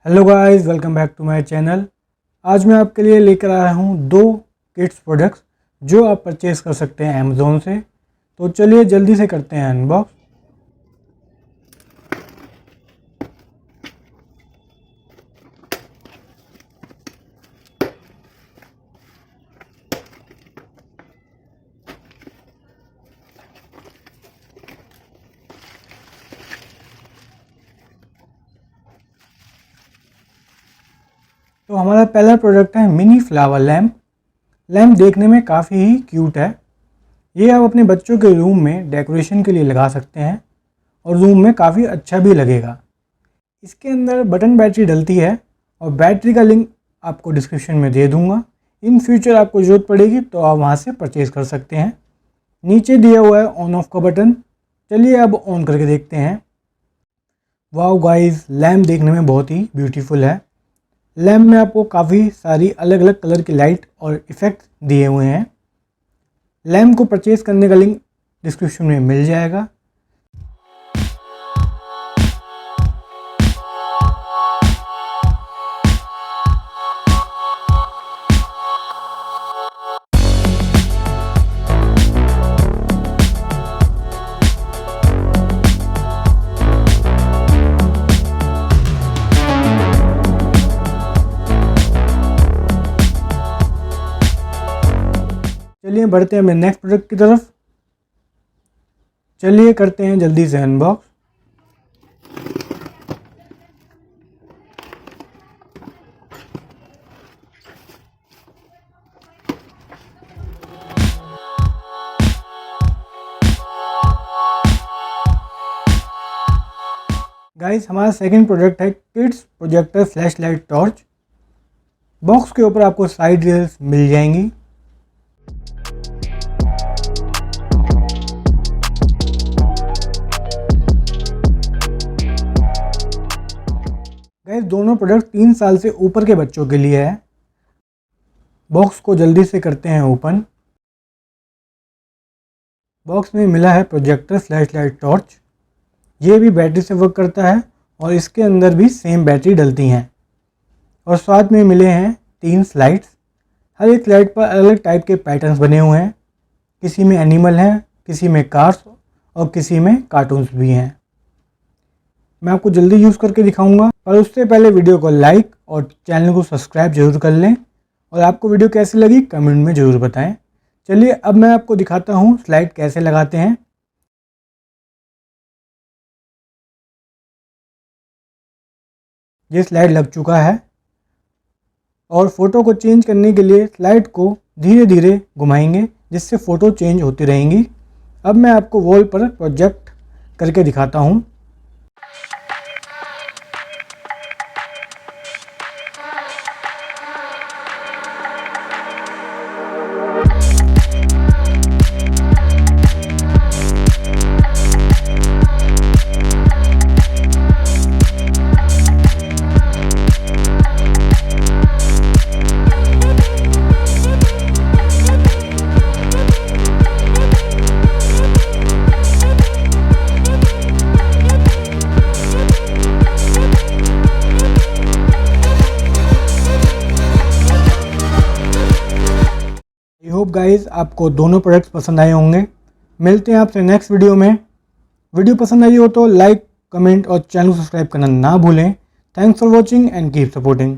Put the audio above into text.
Hello guys, welcome back to my channel. आज मैं आपके लिए लेकर आया हूँ दो किड्स प्रोडक्ट्स जो आप परचेज़ कर सकते हैं अमेज़ोन से। तो चलिए जल्दी से करते हैं अनबॉक्स। तो हमारा पहला प्रोडक्ट है मिनी फ्लावर लैम्प। लैम्प देखने में काफ़ी ही क्यूट है। ये आप अपने बच्चों के रूम में डेकोरेशन के लिए लगा सकते हैं और रूम में काफ़ी अच्छा भी लगेगा। इसके अंदर बटन बैटरी डलती है और बैटरी का लिंक आपको डिस्क्रिप्शन में दे दूंगा। इन फ्यूचर आपको ज़रूरत पड़ेगी तो आप वहाँ से परचेज़ कर सकते हैं। नीचे दिया हुआ है ऑन ऑफ का बटन। चलिए अब ऑन करके देखते हैं। वाओ गाइस, लैम्प देखने में बहुत ही ब्यूटीफुल है। लैम्प में आपको काफ़ी सारी अलग अलग कलर की लाइट और इफ़ेक्ट दिए हुए हैं। लैम्प को परचेज़ करने का लिंक डिस्क्रिप्शन में मिल जाएगा। चलिए बढ़ते हैं अपने नेक्स्ट प्रोडक्ट की तरफ। चलिए करते हैं जल्दी से अनबॉक्स। गाइस, हमारा सेकंड प्रोडक्ट है kids projector flash light torch. Box के ऊपर आपको साइड रेल्स मिल जाएंगी। गाइस, दोनों प्रोडक्ट 3 साल से ऊपर के बच्चों के लिए है। बॉक्स को जल्दी से करते हैं ओपन। बॉक्स में मिला है प्रोजेक्टर फ्लैश लाइट टॉर्च। ये भी बैटरी से वर्क करता है और इसके अंदर भी सेम बैटरी डलती हैं। और साथ में मिले हैं 3 स्लाइड्स। हर एक स्लाइड पर अलग अलग टाइप के पैटर्न्स बने हुए हैं। किसी में एनिमल हैं, किसी में कार्स और किसी में कार्टून्स भी हैं। मैं आपको जल्दी यूज़ करके दिखाऊंगा, पर उससे पहले वीडियो को लाइक और चैनल को सब्सक्राइब जरूर कर लें। और आपको वीडियो कैसी लगी कमेंट में ज़रूर बताएं। चलिए अब मैं आपको दिखाता हूँ स्लाइड कैसे लगाते हैं। ये स्लाइड लग चुका है और फ़ोटो को चेंज करने के लिए स्लाइड को धीरे धीरे घुमाएंगे, जिससे फ़ोटो चेंज होती रहेंगी। अब मैं आपको वॉल पर प्रोजेक्ट करके दिखाता हूँ। आई होप गाइस आपको दोनों प्रोडक्ट्स पसंद आए होंगे। मिलते हैं आपसे नेक्स्ट वीडियो में। वीडियो पसंद आई हो तो लाइक, कमेंट और चैनल को सब्सक्राइब करना ना भूलें। Thanks for watching and keep supporting.